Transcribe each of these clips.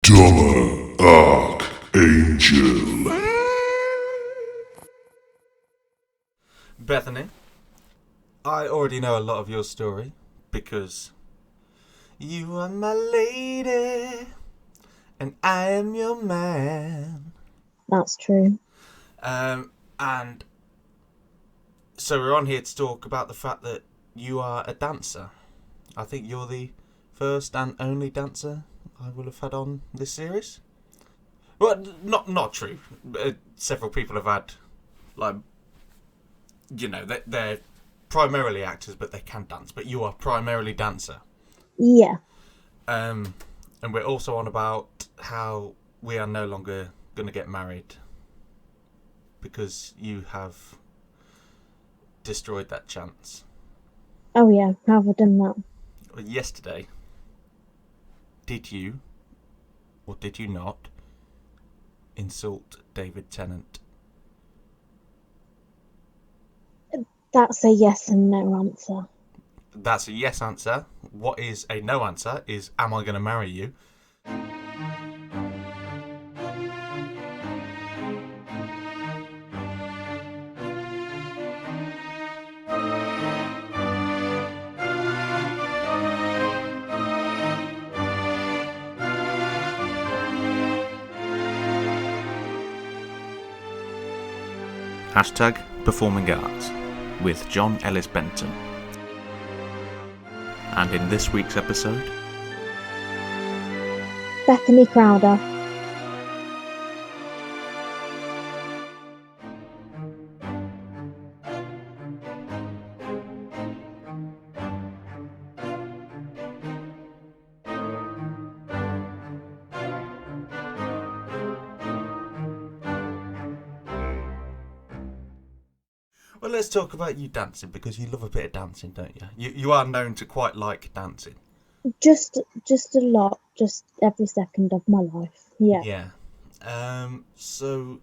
Dollar Archangel. Bethany, I already know a lot of your story because you are my lady and I am your man. That's true. And so we're on here to talk about the fact that you are a dancer. I think you're the first and only dancer I will have had on this series. Well, not true. Several people have had, like, you know, they're primarily actors, but they can dance. But you are primarily dancer. Yeah. And we're also on about how we are no longer going to get married because you have destroyed that chance. Oh yeah, how have I done that? Yesterday, did you, or did you not, insult David Tennant? That's a yes and no answer. That's a yes answer. What is a no answer is, am I going to marry you? Hashtag Performing Arts with John Ellis Benton. And in this week's episode, Bethany Crowder. well, let's talk about you dancing, because you love a bit of dancing, don't you? You are known to quite like dancing. Just a lot, just every second of my life. Yeah. Yeah. So,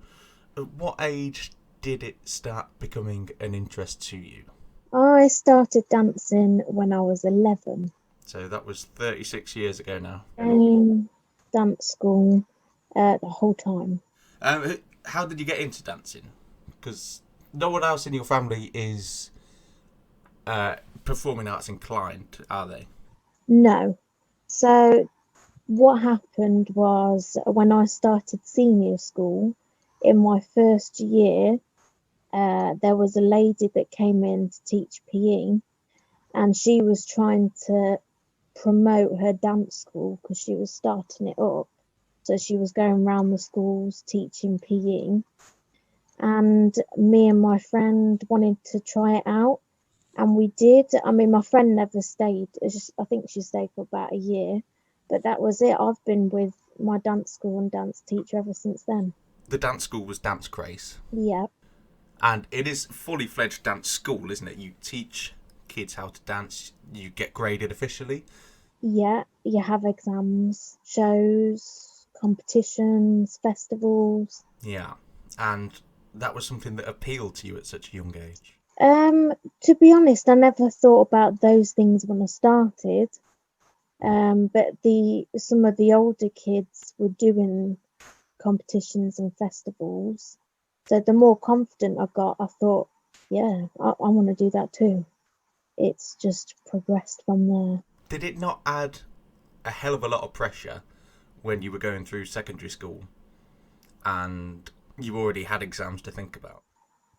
at what age did it start becoming an interest to you? I started dancing when I was 11. So that was 36 years ago now. In dance school the whole time. How did you get into dancing? Because no one else in your family is performing arts inclined, are they? No. So what happened was when I started senior school, in my first year, there was a lady that came in to teach PE, and she was trying to promote her dance school because she was starting it up. So she was going around the schools teaching PE, and me and my friend wanted to try it out, and we did. I mean, my friend never stayed. I think she stayed for about a year, but that was it. I've been with my dance school and dance teacher ever since then. The dance school was Dance Craze. Yeah. And it is fully fledged dance school, isn't it? You teach kids how to dance. You get graded officially. Yeah, you have exams, shows, competitions, festivals. Yeah. And that was something that appealed to you at such a young age. To be honest, I never thought about those things when I started. But some of the older kids were doing competitions and festivals. So the more confident I got, I thought, yeah, I want to do that too. It's just progressed from there. Did it not add a hell of a lot of pressure when you were going through secondary school and you already had exams to think about?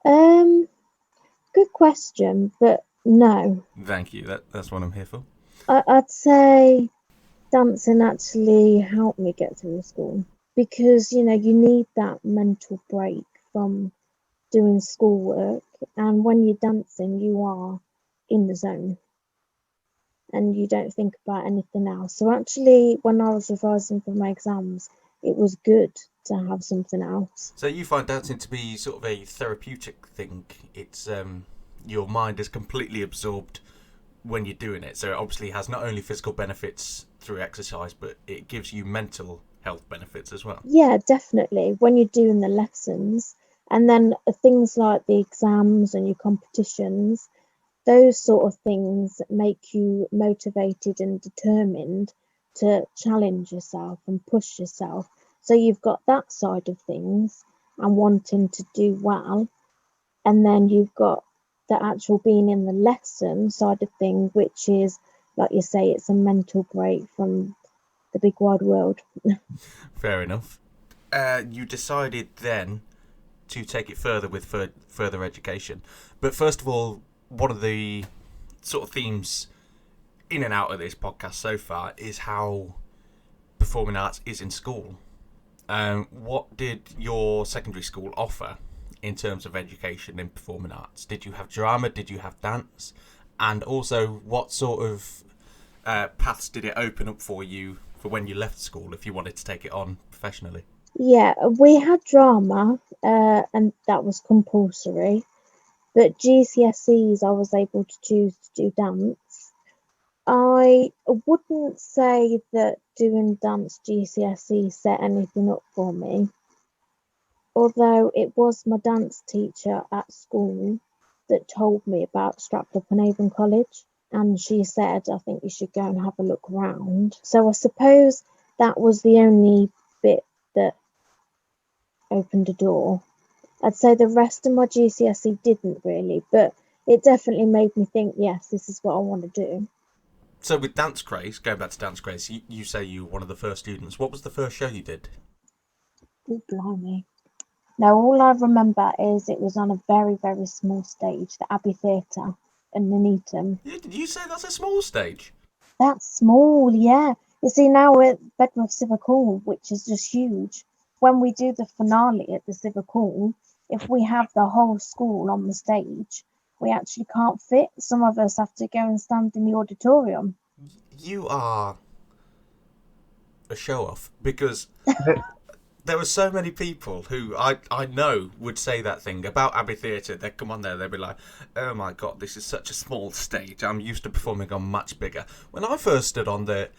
Good question, but no. Thank you. That's what I'm here for. I'd say dancing actually helped me get through school because, you need that mental break from doing schoolwork, and when you're dancing, you are in the zone and you don't think about anything else. So actually, when I was revising for my exams, it was good to have something else. So you find dancing to be sort of a therapeutic thing. It's your mind is completely absorbed when you're doing it. So it obviously has not only physical benefits through exercise, but it gives you mental health benefits as well. Yeah, definitely. When you're doing the lessons, and then things like the exams and your competitions, those sort of things make you motivated and determined to challenge yourself and push yourself. So you've got that side of things and wanting to do well, and then you've got the actual being in the lesson side of things, which is, like you say, it's a mental break from the big wide world. Fair enough. You decided then to take it further with further education. But first of all, one of the sort of themes in and out of this podcast so far is how performing arts is in school. What did your secondary school offer in terms of education in performing arts? Did you have drama? Did you have dance? And also, what sort of paths did it open up for you for when you left school if you wanted to take it on professionally? Yeah, we had drama, and that was compulsory. But GCSEs, I was able to choose to do dance. I wouldn't say that doing dance GCSE set anything up for me, although it was my dance teacher at school that told me about Stratford-upon-Avon College, and she said, I think you should go and have a look around. So I suppose that was the only bit that opened a door. I'd say the rest of my GCSE didn't really, but it definitely made me think, yes, this is what I want to do. So with Dance Craze, going back to Dance Craze, you say you were one of the first students. What was the first show you did? Oh, blimey. No, all I remember is it was on a very, very small stage, the Abbey Theatre in N.A.T.D. Did you say that's a small stage? That's small, yeah. You see, now we're at Bedworth Civic Hall, which is just huge. When we do the finale at the Civic Hall, if we have the whole school on the stage, we actually can't fit. Some of us have to go and stand in the auditorium. You are a show-off, because there were so many people who I know would say that thing about Abbey Theatre. They'd come on there, they'd be like, oh my god, this is such a small stage. I'm used to performing on much bigger. When I first stood on the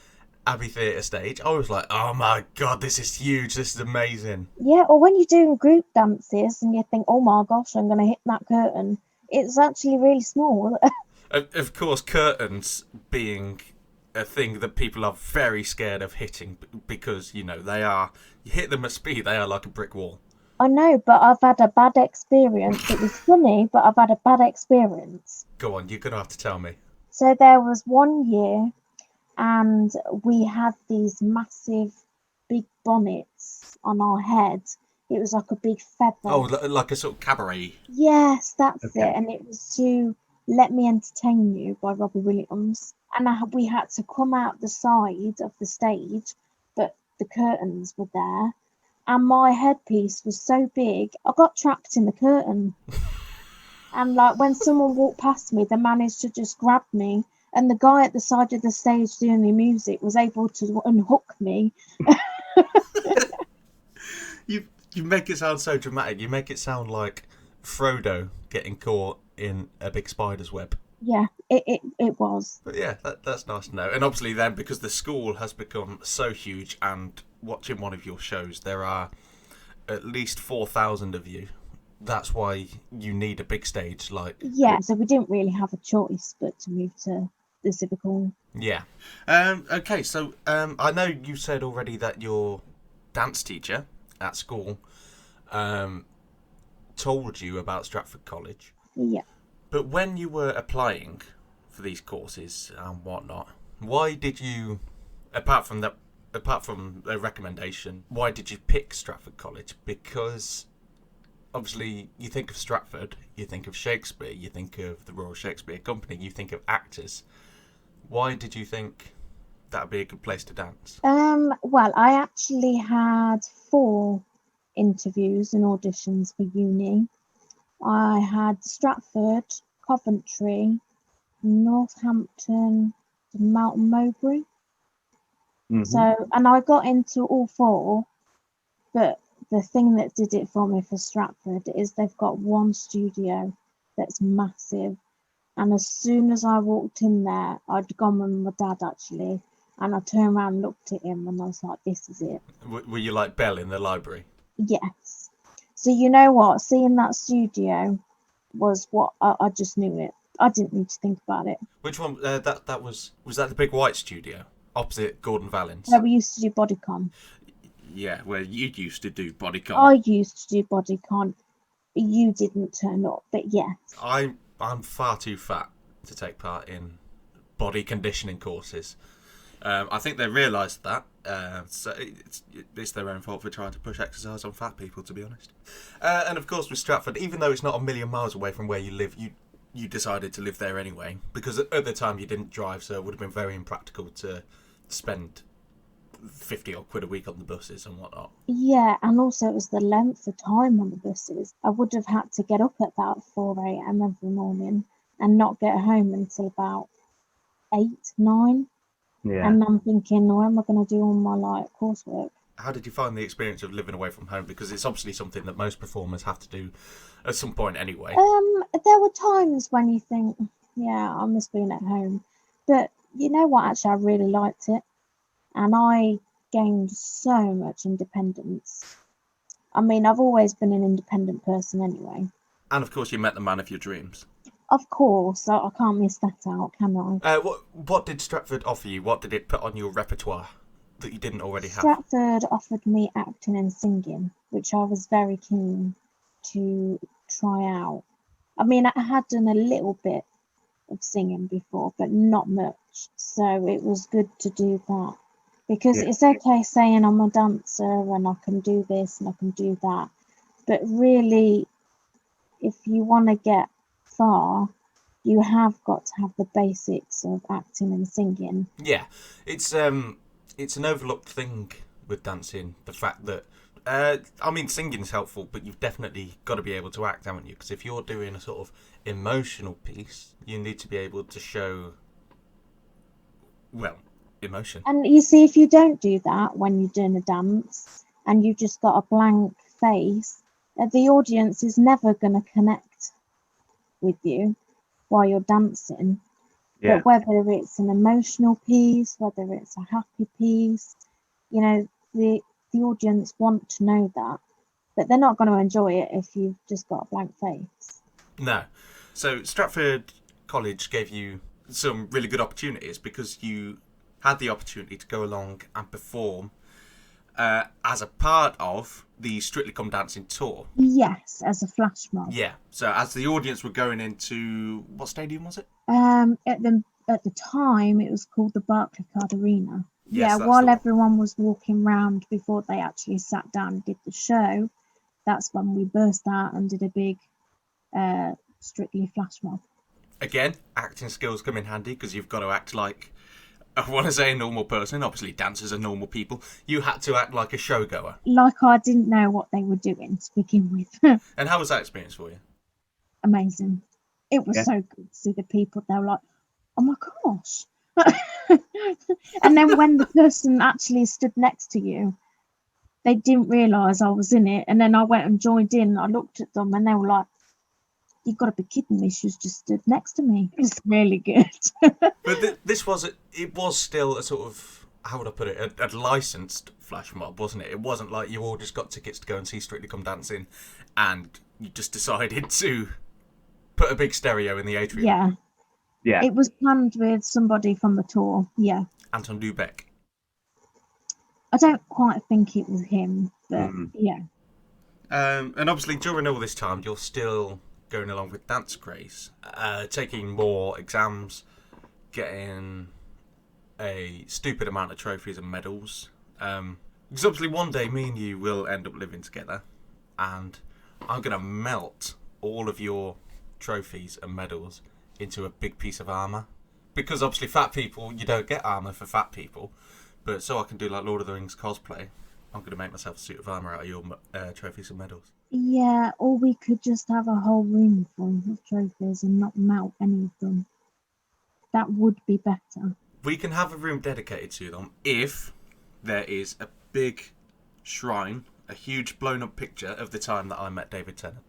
Abbey Theatre stage, I was like, oh my god, this is huge, this is amazing. Yeah, or when you're doing group dances and you think, oh my gosh, I'm going to hit that curtain, it's actually really small. Of course, curtains being a thing that people are very scared of hitting, because, you know, you hit them at speed, they are like a brick wall. I know, but I've had a bad experience. It was funny, but I've had a bad experience. Go on, you're going to have to tell me. So there was one year, and we had these massive big bonnets on our head. It was like a big feather. Oh, like a sort of cabaret. Yes, that's it. And it was to Let Me Entertain You by Robbie Williams. And we had to come out the side of the stage, but the curtains were there. And my headpiece was so big, I got trapped in the curtain. And like when someone walked past me, they managed to just grab me. And the guy at the side of the stage doing the music was able to unhook me. You make it sound so dramatic. You make it sound like Frodo getting caught in a big spider's web. Yeah, it was. But yeah, that's nice to know. And obviously then, because the school has become so huge, and watching one of your shows, there are at least 4,000 of you. That's why you need a big stage. Yeah, so we didn't really have a choice but to move to the Civic Hall. Yeah. Okay, so I know you said already that your dance teacher at school told you about Stratford College. Yeah. But when you were applying for these courses and whatnot, why did you, apart from a recommendation, why did you pick Stratford College? Because obviously you think of Stratford, you think of Shakespeare, you think of the Royal Shakespeare Company, you think of actors. Why did you think that would be a good place to dance? Well, I actually had 4 interviews and auditions for uni. I had Stratford, Coventry, Northampton, Mountain Mowbray. Mm-hmm. So, and I got into all 4, but the thing that did it for me for Stratford is they've got one studio that's massive. And as soon as I walked in there, I'd gone with my dad actually, and I turned around and looked at him and I was like, this is it. Were you like Belle in the library? Yes. So you know what? Seeing that studio was what I just knew it. I didn't need to think about it. Which one? Was that the big white studio opposite Gordon Valens. where we used to do bodycon. Yeah, where you used to do bodycon. I used to do bodycon. You didn't turn up, but yes. I'm far too fat to take part in body conditioning courses. I think they realised that, so it's their own fault for trying to push exercise on fat people, to be honest. And of course with Stratford, even though it's not a million miles away from where you live, you decided to live there anyway, because at the time you didn't drive, so it would have been very impractical to spend 50 odd quid a week on the buses and whatnot. Yeah, and also it was the length of time on the buses. I would have had to get up at about 4 a.m. every morning and not get home until about 8, 9. Yeah. And I'm thinking, what am I going to do all my coursework? How did you find the experience of living away from home? Because it's obviously something that most performers have to do at some point anyway. There were times when you think, yeah, I must be at home. But you know what? Actually, I really liked it. And I gained so much independence. I mean, I've always been an independent person anyway. And of course, you met the man of your dreams. Of course, I can't miss that out, can I? What did Stratford offer you? What did it put on your repertoire that you didn't already have? Stratford offered me acting and singing, which I was very keen to try out. I mean, I had done a little bit of singing before, but not much. So it was good to do that. Because it's okay saying I'm a dancer and I can do this and I can do that. But really, if you want to get far, you have got to have the basics of acting and singing. Yeah, it's an overlooked thing with dancing. The fact that, I mean, singing's helpful, but you've definitely got to be able to act, haven't you? Because if you're doing a sort of emotional piece, you need to be able to show, well, emotion. And you see, if you don't do that when you're doing a dance and you've just got a blank face, the audience is never going to connect with you while you're dancing. Yeah. But whether it's an emotional piece, whether it's a happy piece, you know, the audience want to know that, but they're not going to enjoy it if you've just got a blank face. No. So Stratford College gave you some really good opportunities because you had the opportunity to go along and perform as a part of the Strictly Come Dancing tour. Yes, as a flash mob. Yeah. So as the audience were going into, what stadium was it? At the time, it was called the Barclaycard Arena. Yes, yeah, that's while the one. everyone was walking round before they actually sat down and did the show, that's when we burst out and did a big Strictly flash mob. Again, acting skills come in handy because you've got to act like, I want to say a normal person. Obviously, dancers are normal people. You had to act like a showgoer. Like I didn't know what they were doing to begin with. And how was that experience for you? Amazing. It was Yeah. so good to see the people. They were like, oh my gosh. And then when the person actually stood next to you, they didn't realise I was in it. And then I went and joined in. I looked at them and they were like, you've got to be kidding me. She's just stood next to me. It's really good. But it was still a sort of, how would I put it, a licensed flash mob, wasn't it? It wasn't like you all just got tickets to go and see Strictly Come Dancing and you just decided to put a big stereo in the atrium. Yeah. Yeah. It was planned with somebody from the tour. Yeah. Anton Dubeck. I don't quite think it was him, but yeah. And obviously during all this time, you're still going along with Dance Craze, taking more exams, getting a stupid amount of trophies and medals. Because obviously one day me and you will end up living together, and I'm going to melt all of your trophies and medals into a big piece of armour. Because obviously fat people, you don't get armour for fat people, but so I can do like Lord of the Rings cosplay, I'm going to make myself a suit of armour out of your trophies and medals. Yeah, or we could just have a whole room full of trophies and not melt any of them. That would be better. We can have a room dedicated to them if there is a big shrine, a huge blown up picture of the time that I met David Tennant.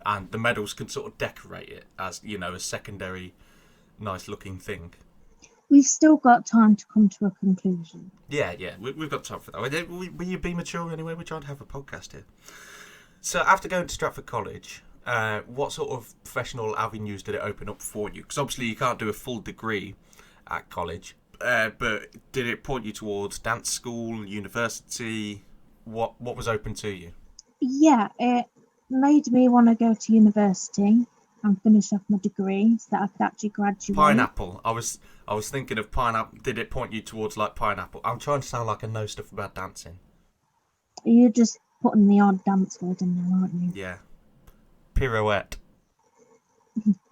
And the medals can sort of decorate it as, you know, a secondary nice looking thing. We've still got time to come to a conclusion. Yeah, we've got time for that. Will you be mature anyway? We're trying to have a podcast here. So after going to Stratford College, what sort of professional avenues did it open up for you? Because obviously you can't do a full degree at college. But did it point you towards dance school, university? What was open to you? Yeah, it made me want to go to university and finish off my degree so that I could actually graduate. Pineapple. I was thinking of pineapple. Did it point you towards like pineapple? I'm trying to sound like I know stuff about dancing. You're just putting the odd dance word in there, aren't you? Yeah. Pirouette.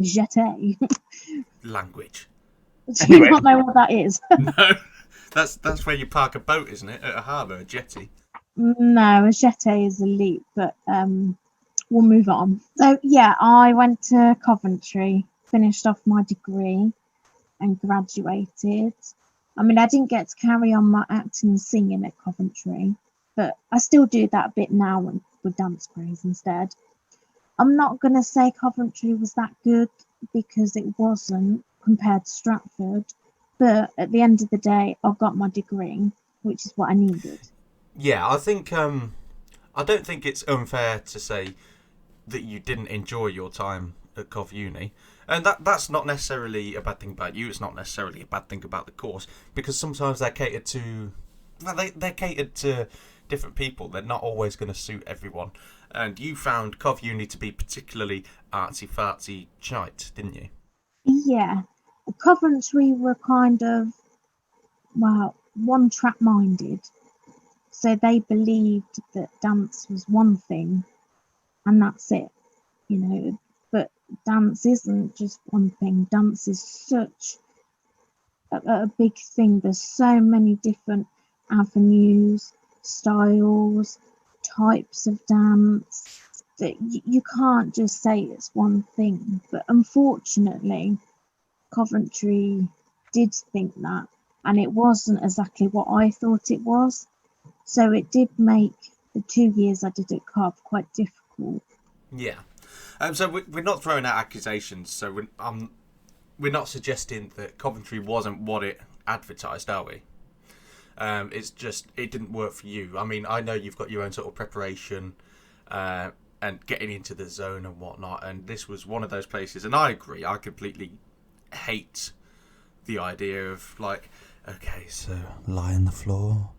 Jeté. Language. Do you not know what that is? No. That's where you park a boat, isn't it? At a harbour, a jetty. No, a jeté is a leap, but we'll move on. So yeah, I went to Coventry, finished off my degree and graduated. I mean, I didn't get to carry on my acting and singing at Coventry, but I still do that a bit now with dance craze instead. I'm not going to say Coventry was that good because it wasn't compared to Stratford, but at the end of the day, I got my degree, which is what I needed. Yeah, I think I don't think it's unfair to say that you didn't enjoy your time at Cov Uni. And that's not necessarily a bad thing about you. It's not necessarily a bad thing about the course, because sometimes they're catered to... Well, they're catered to different people. They're not always going to suit everyone. And you found Cov Uni to be particularly artsy-fartsy shite, didn't you? Yeah. Coventry were kind of, well, one-track minded. So they believed that dance was one thing and that's it, you know. But dance isn't just one thing. Dance is such a big thing. There's so many different avenues, styles, types of dance that you can't just say it's one thing. But unfortunately, Coventry did think that, and it wasn't exactly what I thought it was. So it did make the 2 years I did at Cov quite difficult. Yeah. So we're not throwing out accusations. So we're not suggesting that Coventry wasn't what it advertised, are we? It's just it didn't work for you. I mean, I know you've got your own sort of preparation and getting into the zone and whatnot, and this was one of those places. And I agree. I completely hate the idea of like, okay, so lie on the floor.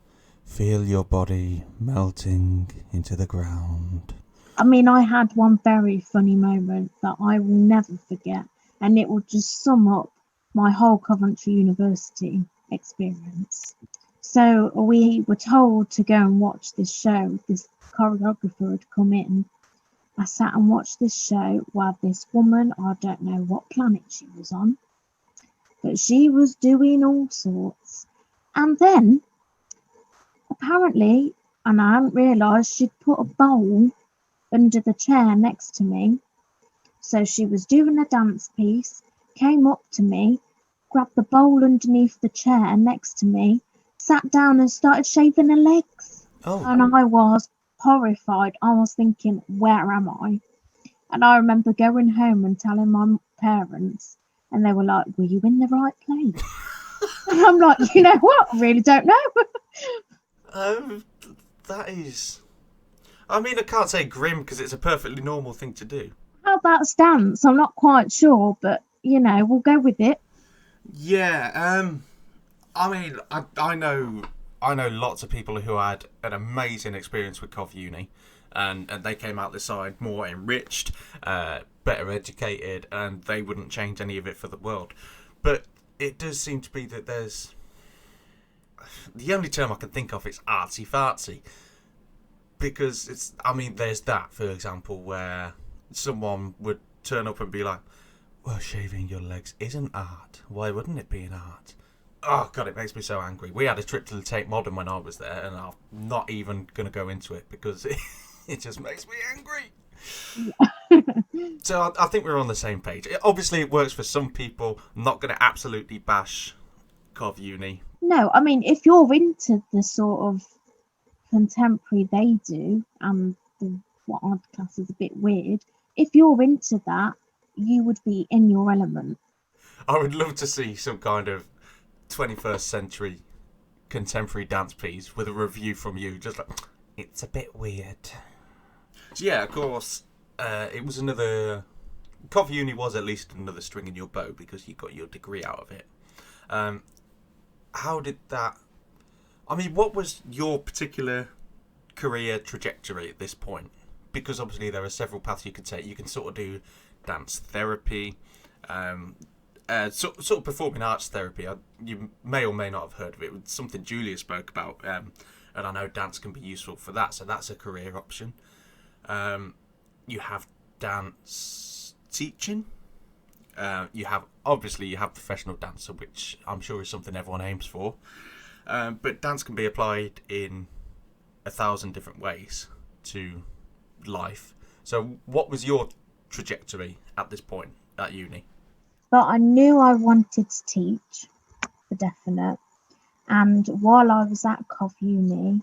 Feel your body melting into the ground. I mean, I had one very funny moment that I will never forget, and it will just sum up my whole Coventry University experience. So we were told to go and watch this show. This choreographer had come in. I sat and watched this show while this woman, I don't know what planet she was on, but she was doing all sorts. And then apparently, and I hadn't realised, she'd put a bowl under the chair next to me. So she was doing a dance piece, came up to me, grabbed the bowl underneath the chair next to me, sat down and started shaving her legs. Oh. And I was horrified. I was thinking, where am I? And I remember going home and telling my parents, and they were like, were you in the right place? And I'm like, you know what? I really don't know. That is... I mean, I can't say grim because it's a perfectly normal thing to do. How about dance? I'm not quite sure, but, you know, we'll go with it. Yeah, I mean, I know lots of people who had an amazing experience with Cov Uni, and they came out the side more enriched, better educated, and they wouldn't change any of it for the world. But it does seem to be that there's... The only term I can think of is artsy-fartsy. Because it's... I mean, there's that, for example, where someone would turn up and be like, well, shaving your legs isn't art. Why wouldn't it be an art? Oh, God, it makes me so angry. We had a trip to the Tate Modern when I was there, and I'm not even going to go into it because it just makes me angry. So I think we're on the same page. Obviously, it works for some people. I'm not going to absolutely bash Cov Uni. No, I mean, if you're into the sort of contemporary they do, and what I'd class is a bit weird, if you're into that, you would be in your element. I would love to see some kind of 21st century contemporary dance piece with a review from you, just like, it's a bit weird. So yeah, of course, it was another... Coventry Uni was at least another string in your bow because you got your degree out of it. how did that? I mean, what was your particular career trajectory at this point? Because obviously there are several paths you could take. You can sort of do dance therapy, sort of performing arts therapy. You may or may not have heard of it. It's something Julia spoke about, and I know dance can be useful for that. So that's a career option. You have dance teaching. You have professional dancer, which I'm sure is something everyone aims for. But dance can be applied in 1,000 different ways to life. So what was your trajectory at this point at uni? But I knew I wanted to teach, for definite. And while I was at Cov Uni,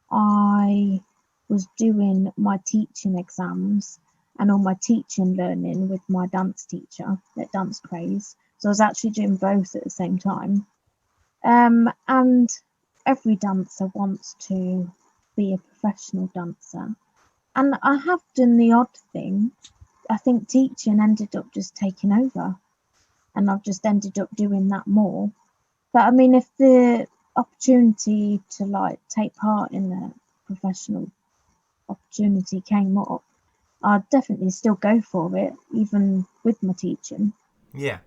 I was doing my teaching exams and all my teaching learning with my dance teacher at Dance Craze. So I was actually doing both at the same time. And every dancer wants to be a professional dancer. And I have done the odd thing. I think teaching ended up just taking over. And I've just ended up doing that more. But I mean, if the opportunity to like take part in a professional opportunity came up, I'd definitely still go for it, even with my teaching. Yeah.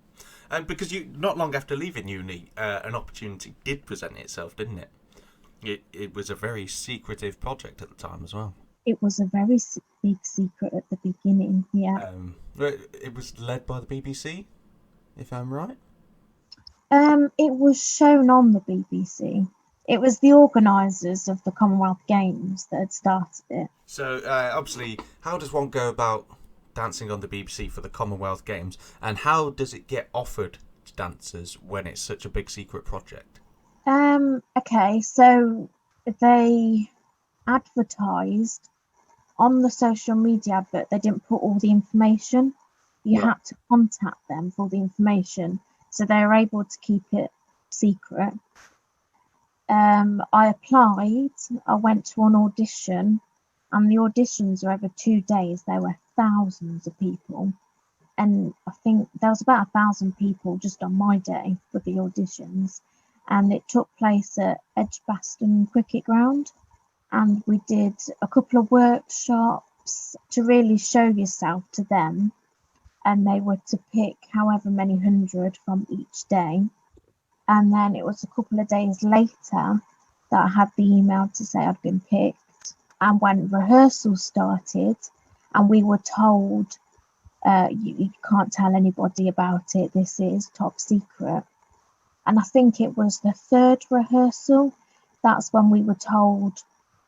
And because you, not long after leaving uni, an opportunity did present itself, didn't it? It was a very secretive project at the time as well. It was a very big secret at the beginning, yeah. It was led by the BBC, if I'm right. It was shown on the BBC. It was the organisers of the Commonwealth Games that had started it. So, obviously, how does one go about dancing on the BBC for the Commonwealth Games, and how does it get offered to dancers when it's such a big secret project? Okay, so they advertised on the social media, but they didn't put all the information. You had to contact them for the information, so they were able to keep it secret. I applied, I went to an audition, and the auditions were over 2 days. There were thousands of people, and I think there was about 1,000 people just on my day for the auditions, and it took place at Edgbaston Cricket Ground, and we did a couple of workshops to really show yourself to them, and they were to pick however many hundred from each day. And then it was a couple of days later that I had the email to say I'd been picked. And when rehearsal started, and we were told, you can't tell anybody about it, this is top secret. And I think it was the third rehearsal, that's when we were told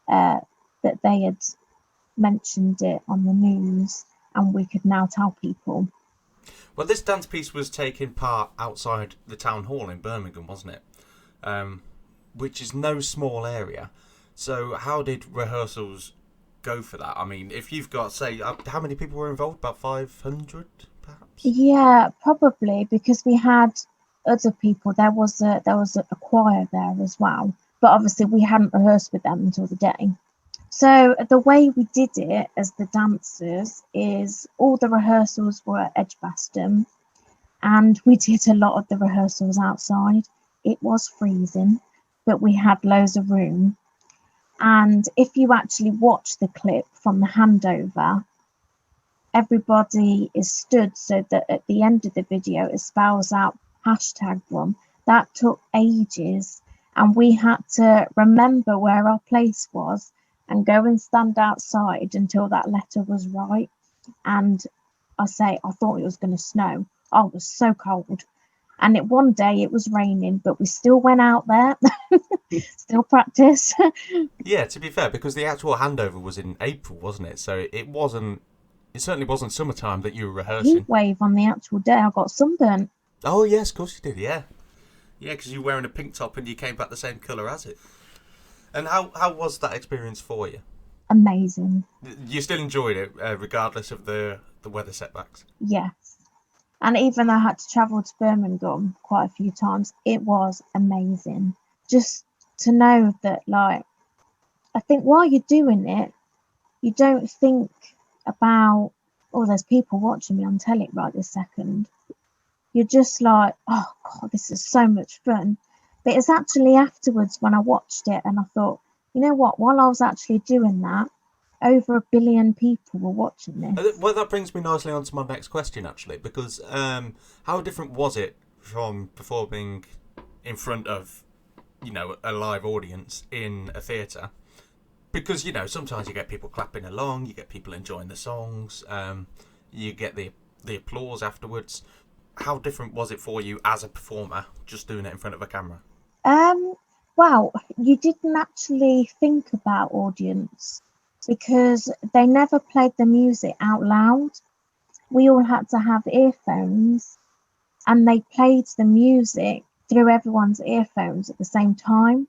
that they had mentioned it on the news and we could now tell people. Well, this dance piece was taking part outside the town hall in Birmingham, wasn't it? Which is no small area. So how did rehearsals go for that? I mean, if you've got, say, how many people were involved? About 500, perhaps? Yeah, probably, because we had other people. There was a choir there as well, but obviously we hadn't rehearsed with them until the day. So the way we did it as the dancers is all the rehearsals were at Edgbaston, and we did a lot of the rehearsals outside. It was freezing, but we had loads of room. And if you actually watch the clip from the handover, everybody is stood so that at the end of the video it spells out #Rum. That took ages, and we had to remember where our place was and go and stand outside until that letter was right. And I thought it was going to snow. Oh, it was so cold. And one day it was raining, but we still went out there, still practice. Yeah, to be fair, because the actual handover was in April, wasn't it? So it certainly wasn't summertime that you were rehearsing. Heat wave on the actual day. I got sunburnt. Oh, yes, of course you did, yeah. Yeah, because you were wearing a pink top and you came back the same colour as it. And how was that experience for you? Amazing. You still enjoyed it, regardless of the weather setbacks? Yes. And even though I had to travel to Birmingham quite a few times, it was amazing. Just to know that, like, I think while you're doing it, you don't think about, oh, there's people watching me on telly right this second. You're just like, oh, God, this is so much fun. But it's actually afterwards when I watched it and I thought, you know what, while I was actually doing that, over 1 billion people were watching this. Well, that brings me nicely on to my next question, actually, because how different was it from performing in front of, a live audience in a theatre? Because, sometimes you get people clapping along, you get people enjoying the songs, you get the applause afterwards. How different was it for you as a performer, just doing it in front of a camera? Well, you didn't actually think about audience because they never played the music out loud. We all had to have earphones and they played the music through everyone's earphones at the same time.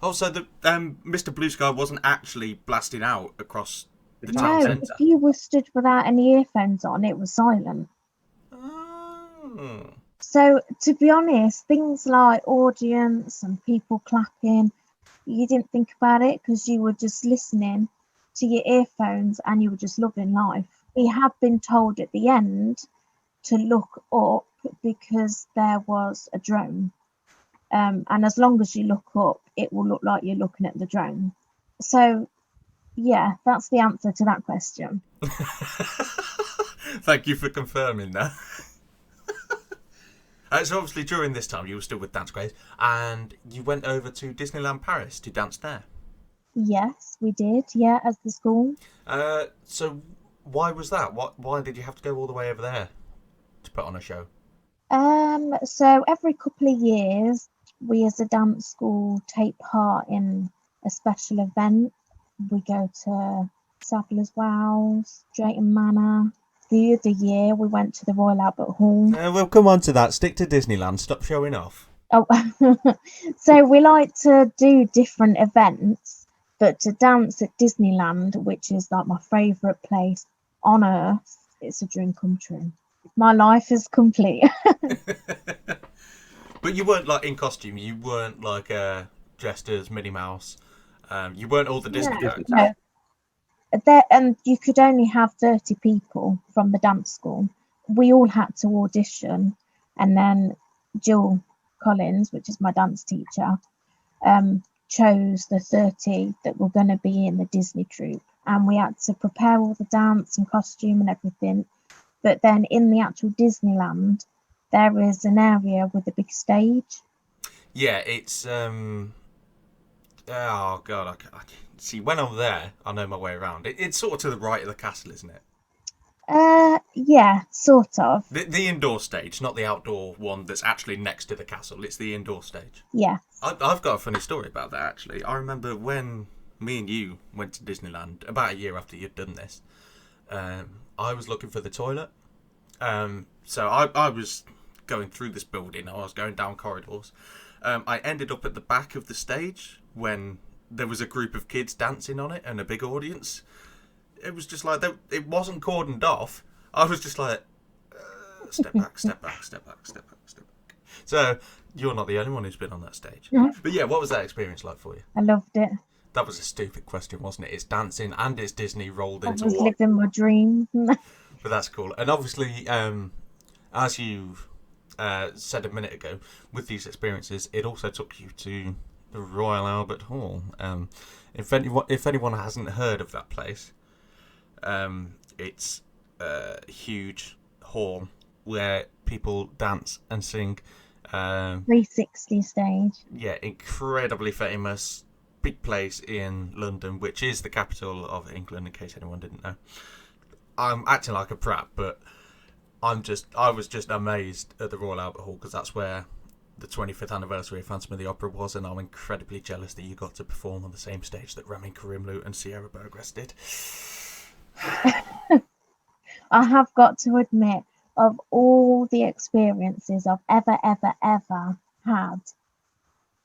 Oh, so the Mr. Blue Sky wasn't actually blasting out across the town No, centre? if you were stood without any earphones on, it was silent. Oh. So, to be honest, things like audience and people clapping, you didn't think about it because you were just listening to your earphones and you were just loving life. We have been told at the end to look up because there was a drone. And as long as you look up, it will look like you're looking at the drone. So, yeah, that's the answer to that question. Thank you for confirming that. So obviously during this time you were still with Dance Craze and you went over to Disneyland Paris to dance there. Yes, we did. Yeah, as the school. So why was that? Why did you have to go all the way over there to put on a show? So every couple of years, we as a dance school take part in a special event. We go to Sadler's Wells, Drayton Manor. The other year, we went to the Royal Albert Hall. We'll come on to that. Stick to Disneyland. Stop showing off. Oh, so we like to do different events, but to dance at Disneyland, which is like my favourite place on earth, it's a dream come true. My life is complete. But you weren't like in costume. You weren't like dressed as Minnie Mouse. You weren't all the Disney characters. No. There, and you could only have 30 people from the dance school. We all had to audition, and then Jill Collins, which is my dance teacher, chose the 30 that were going to be in the Disney troupe, and we had to prepare all the dance and costume and everything. But then in the actual Disneyland, there is an area with a big stage. Yeah, it's oh god, I see. When I'm there, I know my way around. It's sort of to the right of the castle, isn't it? Yeah, sort of. The indoor stage, not the outdoor one that's actually next to the castle. It's the indoor stage. Yeah. I've got a funny story about that, actually. I remember when me and you went to Disneyland, about a year after you'd done this, I was looking for the toilet. So I was going through this building. I was going down corridors. I ended up at the back of the stage when there was a group of kids dancing on it and a big audience. It was just like, it wasn't cordoned off. I was just like, step back, step back, step back, step back, step back. So you're not the only one who's been on that stage. Mm-hmm. But yeah, what was that experience like for you? I loved it. That was a stupid question, wasn't it? It's dancing and it's Disney rolled into I was one. living my dream. But that's cool. And obviously, as you said a minute ago, with these experiences, it also took you to the Royal Albert Hall. If anyone hasn't heard of that place, it's a huge hall where people dance and sing. 360 stage. Yeah, incredibly famous. Big place in London, which is the capital of England, in case anyone didn't know. I'm acting like a prat, but I was just amazed at the Royal Albert Hall because that's where the 25th anniversary of Phantom of the Opera was, and I'm incredibly jealous that you got to perform on the same stage that Ramin Karimloo and Sierra Burgess did. I have got to admit, of all the experiences I've ever had,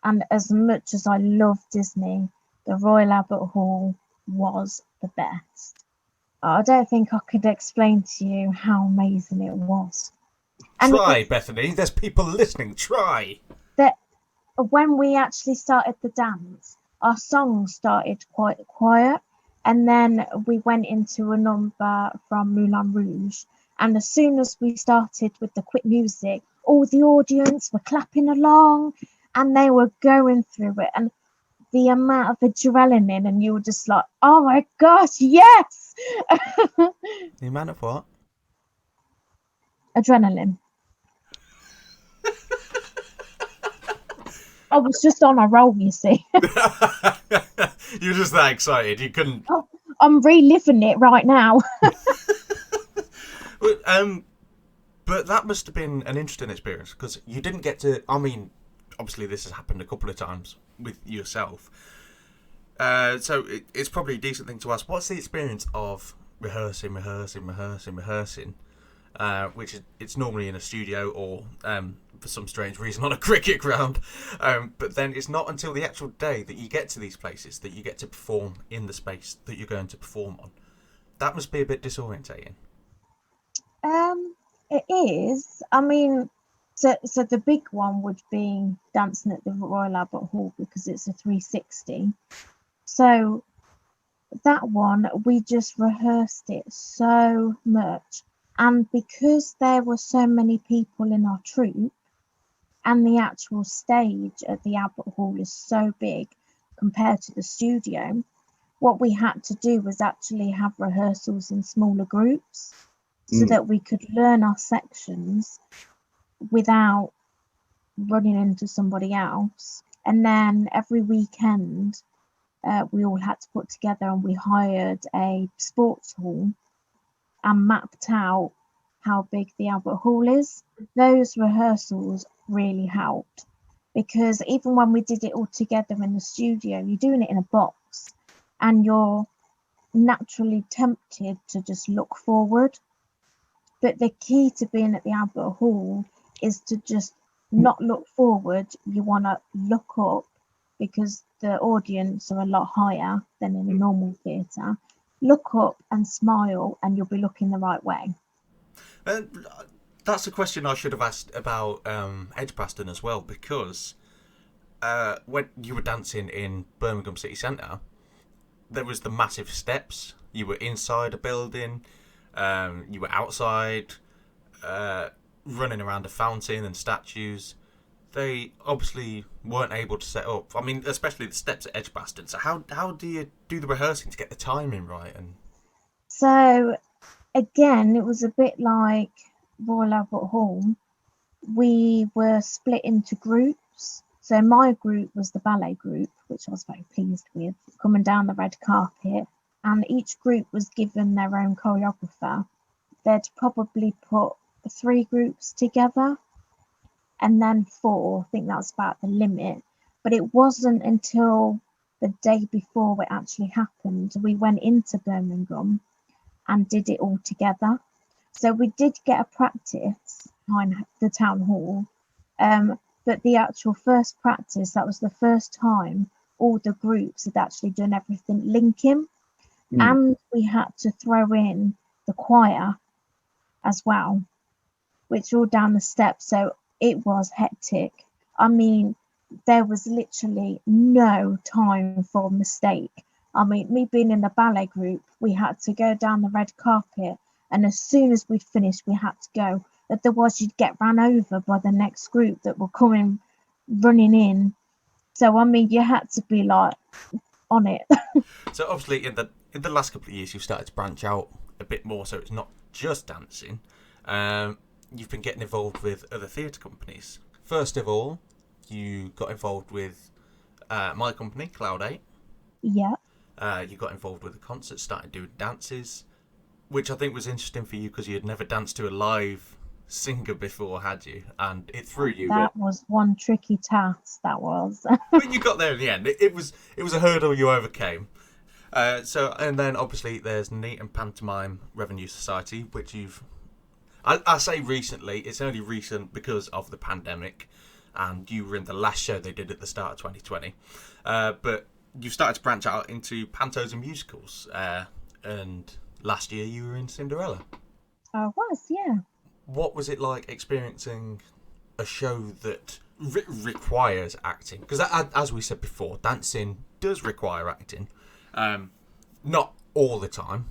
and as much as I love Disney, the Royal Albert Hall was the best. I don't think I could explain to you how amazing it was. And try, Bethany. There's people listening. Try. That when we actually started the dance, our song started quite quiet, and then we went into a number from Moulin Rouge. And as soon as we started with the quick music, all the audience were clapping along, and they were going through it, and the amount of adrenaline, and you were just like, oh my gosh, yes. The amount of what? Adrenaline. I was just on a roll, you see. You were just that excited. You couldn't. I'm reliving it right now. But that must have been an interesting experience because you didn't get to. I mean, obviously this has happened a couple of times with yourself. So it's probably a decent thing to ask. What's the experience of rehearsing, which is, it's normally in a studio or for some strange reason on a cricket ground. But then it's not until the actual day that you get to these places that you get to perform in the space that you're going to perform on. That must be a bit disorientating. It is. I mean, so the big one would be dancing at the Royal Albert Hall because it's a 360. So that one, we just rehearsed it so much. And because there were so many people in our troupe, and the actual stage at the Albert Hall is so big compared to the studio, what we had to do was actually have rehearsals in smaller groups so that we could learn our sections without running into somebody else. And then every weekend, we all had to put together, and we hired a sports hall and mapped out how big the Albert Hall is. Those rehearsals really helped because even when we did it all together in the studio, you're doing it in a box and you're naturally tempted to just look forward. But the key to being at the Albert Hall is to just not look forward. You want to look up because the audience are a lot higher than in a normal theatre. Look up and smile and you'll be looking the right way. That's a question I should have asked about Edgbaston as well, because when you were dancing in Birmingham City Centre, there was the massive steps. You were inside a building, you were outside, running around a fountain and statues. They obviously weren't able to set up. I mean, especially the steps at Edgbaston. So how do you do the rehearsing to get the timing right? And so again, it was a bit like Royal Albert Hall. We were split into groups. So my group was the ballet group, which I was very pleased with, coming down the red carpet. And each group was given their own choreographer. They'd probably put 3 groups together and then 4. I think that was about the limit. But it wasn't until the day before it actually happened. We went into Birmingham and did it all together. So we did get a practice behind the town hall, but the actual first practice, that was the first time all the groups had actually done everything linking, and we had to throw in the choir as well, which all down the steps. So it was hectic. I mean, there was literally no time for a mistake. I mean, me being in the ballet group, we had to go down the red carpet, and as soon as we'd finished, we had to go. Otherwise, you'd get ran over by the next group that were coming, running in. So, I mean, you had to be like on it. so obviously, in the last couple of years, you've started to branch out a bit more. So it's not just dancing. You've been getting involved with other theatre companies. First of all, you got involved with my company, Cloud 8. Yeah. You got involved with the concerts, started doing dances, which I think was interesting for you because you had never danced to a live singer before, had you? And it threw you. That was one tricky task, that was. But you got there in the end. It was a hurdle you overcame. And then obviously there's N.A.T.D and Pantomime Revenue Society, which I say recently, it's only recent because of the pandemic, and you were in the last show they did at the start of 2020. But you've started to branch out into pantos and musicals, and last year you were in Cinderella. I was, yeah. What was it like experiencing a show that requires acting? Because as we said before, dancing does require acting. Not all the time,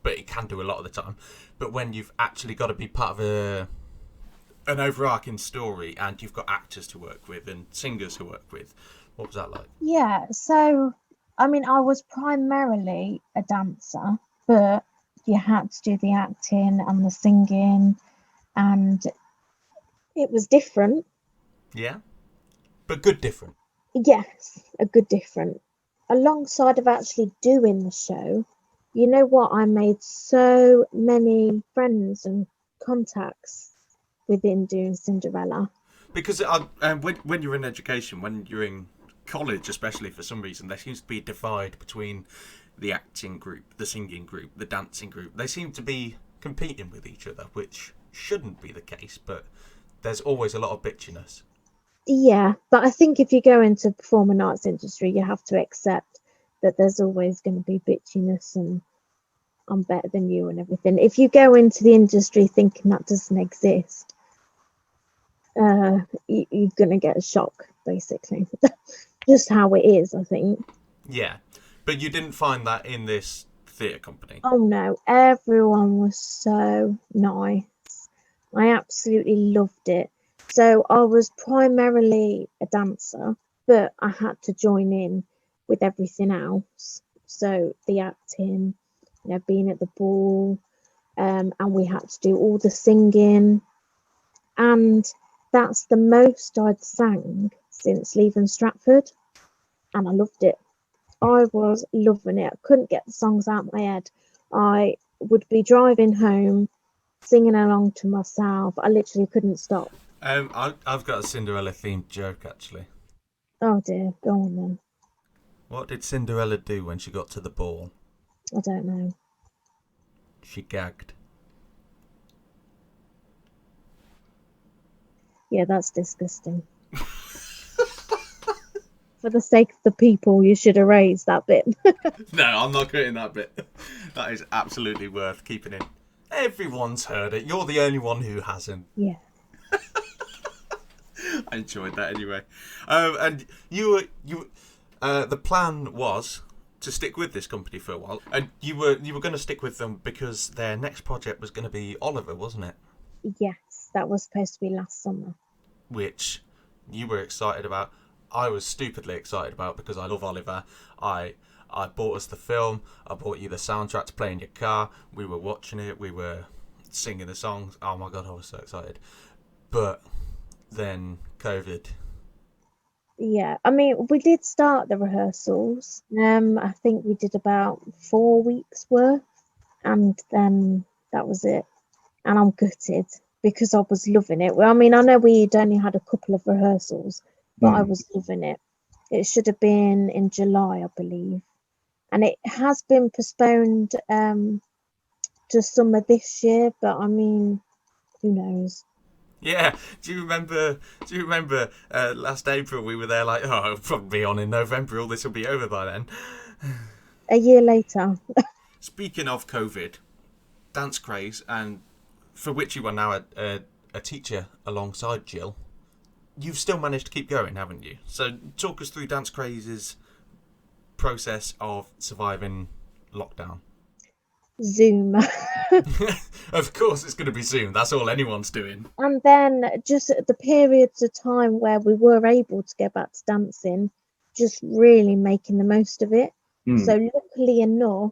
but it can do a lot of the time. But when you've actually got to be part of an overarching story, and you've got actors to work with and singers to work with. What was that like? Yeah, so I mean, I was primarily a dancer, but you had to do the acting and the singing, and it was different. Yeah, but good different. Yes, a good different. Alongside of actually doing the show, you know what? I made so many friends and contacts within doing Cinderella. Because when you're in education, when you're in college, especially for some reason, there seems to be a divide between the acting group, the singing group, the dancing group. They seem to be competing with each other, which shouldn't be the case, but there's always a lot of bitchiness. Yeah, but I think if you go into performing arts industry, you have to accept that there's always going to be bitchiness and I'm better than you and everything. If you go into the industry thinking that doesn't exist, you're going to get a shock, basically. Just how it is, I think. Yeah, but you didn't find that in this theatre company. Oh no, everyone was so nice. I absolutely loved it. So I was primarily a dancer, but I had to join in with everything else. So the acting, being at the ball, and we had to do all the singing. And that's the most I'd sang since leaving Stratford. And I loved it. I was loving it. I couldn't get the songs out of my head. I would be driving home, singing along to myself. I literally couldn't stop. I've got a Cinderella themed joke actually. Oh dear, go on then. What did Cinderella do when she got to the ball? I don't know. She gagged. Yeah, that's disgusting. For the sake of the people, you should erase that bit. No, I'm not cutting that bit. That is absolutely worth keeping in. Everyone's heard it. You're the only one who hasn't. Yeah. I enjoyed that anyway. And the plan was to stick with this company for a while, and you were going to stick with them because their next project was going to be Oliver, wasn't it? Yes, that was supposed to be last summer. Which you were excited about. I was stupidly excited about because I love Oliver. I bought us the film. I bought you the soundtrack to play in your car. We were watching it. We were singing the songs. Oh my god, I was so excited. But then COVID. Yeah, I mean, we did start the rehearsals. I think we did about 4 weeks worth, and then that was it. And I'm gutted because I was loving it. Well, I mean, I know we'd only had a couple of rehearsals, but I was loving it. It should have been in July, I believe, and it has been postponed to summer this year. But I mean, who knows? Yeah, do you remember last April we were there like, oh, it'll probably be on in November, all this will be over by then. A year later. Speaking of COVID, dance craze, and for which you are now a teacher alongside Jill, you've still managed to keep going, haven't you? So talk us through dance craze's process of surviving lockdown. Zoom. Of course it's going to be Zoom, that's all anyone's doing. And then just at the periods of time where we were able to get back to dancing, just really making the most of it. So luckily enough,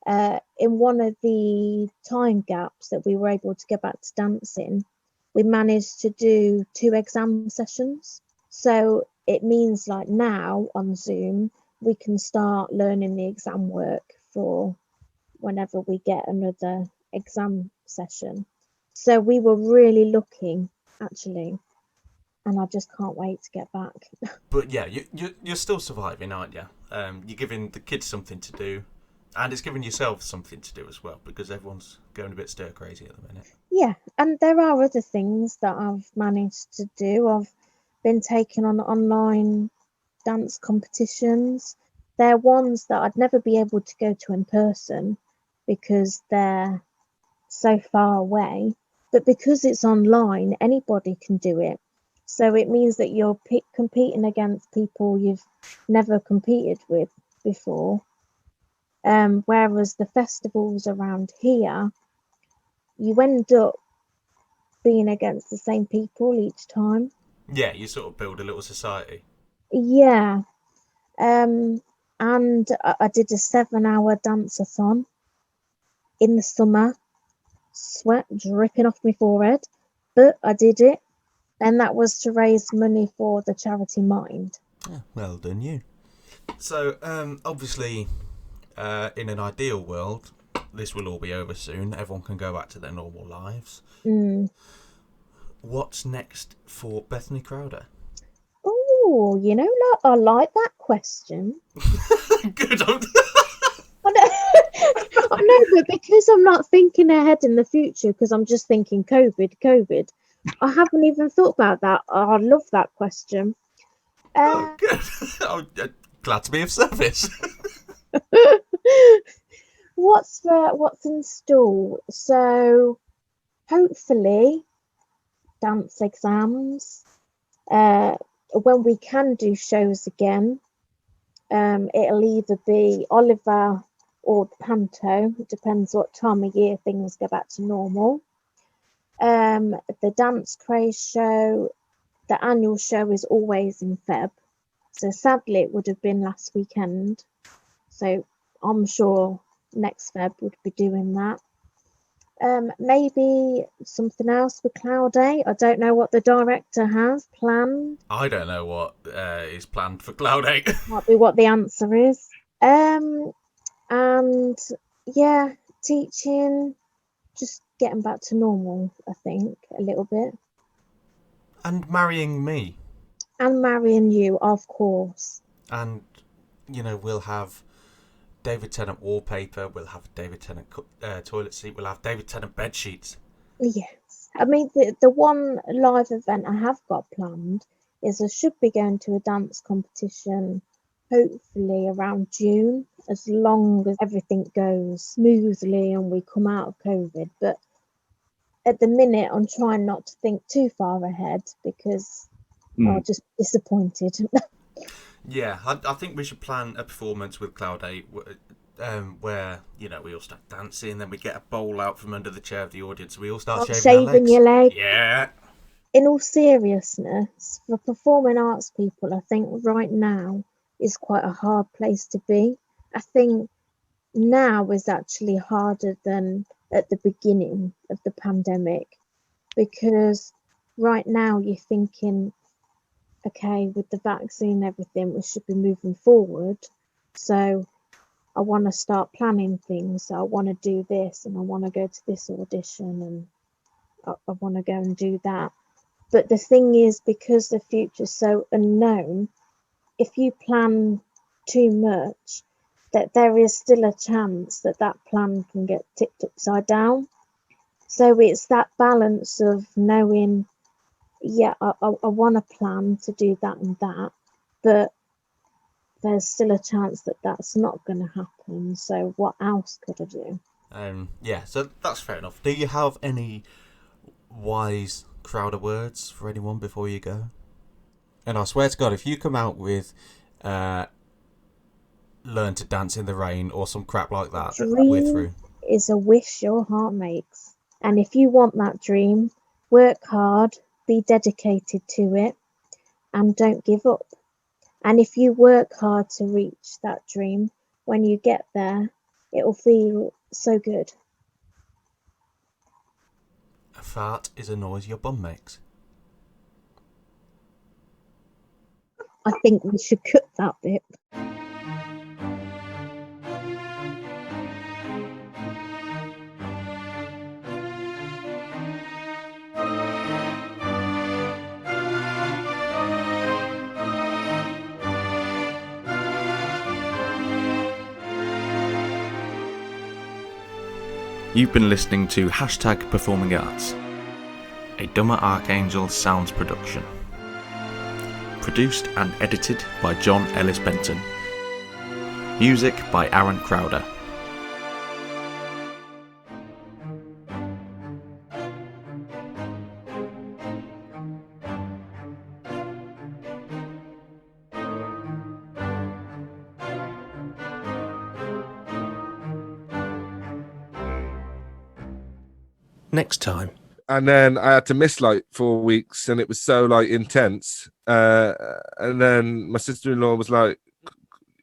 in one of the time gaps that we were able to get back to dancing, we managed to do 2 exam sessions. So it means like now on Zoom, we can start learning the exam work for whenever we get another exam session. So we were really lucky, actually, and I just can't wait to get back. But yeah, you're still surviving, aren't you? You're giving the kids something to do, and it's giving yourself something to do as well, because everyone's going a bit stir crazy at the minute. Yeah, and there are other things that I've managed to do. I've been taking on online dance competitions. They're ones that I'd never be able to go to in person because they're so far away. But because it's online, anybody can do it. So it means that you're competing against people you've never competed with before. Whereas the festivals around here, you end up being against the same people each time. Yeah, you sort of build a little society. Yeah. And I did a 7-hour dance-a-thon in the summer, sweat dripping off my forehead, but I did it, and that was to raise money for the charity Mind. Yeah, well done you. So, obviously, in an ideal world, this will all be over soon. Everyone can go back to their normal lives. What's next for Bethany Crowder? Oh, I like that question. Good. I know, but because I'm not thinking ahead in the future, because I'm just thinking COVID, I haven't even thought about that. Oh, I love that question. Good. I'm glad to be of service. What's in store? So hopefully dance exams. When we can do shows again, it'll either be Oliver or the Panto. It depends what time of year things go back to normal. The Dance Craze show, the annual show is always in Feb. So sadly it would have been last weekend. So I'm sure next Feb would be doing that. Maybe something else with Cloud 8. I don't know what the director has planned. I don't know what is planned for Cloud 8. Might be what the answer is. And yeah, teaching, just getting back to normal, I think, a little bit. And marrying me. And marrying you, of course. And, we'll have David Tennant wallpaper, we'll have David Tennant toilet seat, we'll have David Tennant bed sheets. Yes. I mean, the one live event I have got planned is I should be going to a dance competition, hopefully around June, as long as everything goes smoothly and we come out of COVID. But at the minute, I'm trying not to think too far ahead because I'm just disappointed. Yeah, I think we should plan a performance with Cloud 8 where, we all start dancing, then we get a bowl out from under the chair of the audience, we all start shaving our legs. Your leg. Yeah. In all seriousness, for performing arts people, I think right now is quite a hard place to be. I think now is actually harder than at the beginning of the pandemic, because right now you're thinking, okay, with the vaccine and everything, we should be moving forward. So I want to start planning things. So I want to do this and I want to go to this audition and I want to go and do that. But the thing is, because the future's so unknown, if you plan too much, that there is still a chance that that plan can get tipped upside down. So it's that balance of knowing, yeah, I want to plan to do that and that, but there's still a chance that that's not going to happen. So what else could I do? Yeah, so that's fair enough. Do you have any wise Crowder words for anyone before you go? And I swear to God, if you come out with learn to dance in the rain or some crap like that, we're through. Is a wish your heart makes. And if you want that dream, work hard, be dedicated to it, and don't give up. And if you work hard to reach that dream, when you get there, it'll feel so good. A fart is a noise your bum makes. I think we should cut that bit. You've been listening to #Performing Arts, a Dumber Archangel Sounds production. Produced and edited by John Ellis Benton. Music by Aaron Crowder. Next time And then I had to miss like 4 weeks, and it was so like intense. And then my sister-in-law was like,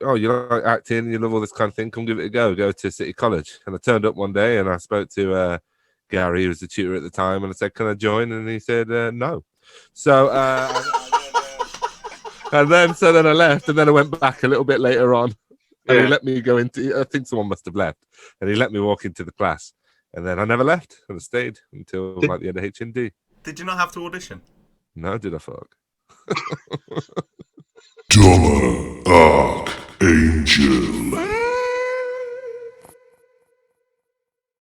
"Oh, you like acting? You love all this kind of thing? Come give it a go. Go to City College." And I turned up one day, and I spoke to Gary, who was the tutor at the time, and I said, "Can I join?" And he said, "No." So, and then I left, and then I went back a little bit later on, and he let me go into. I think someone must have left, and he let me walk into the class, and then I never left, and I stayed until like the end of H&D. Did you not have to audition? No, did I fuck? Dumber.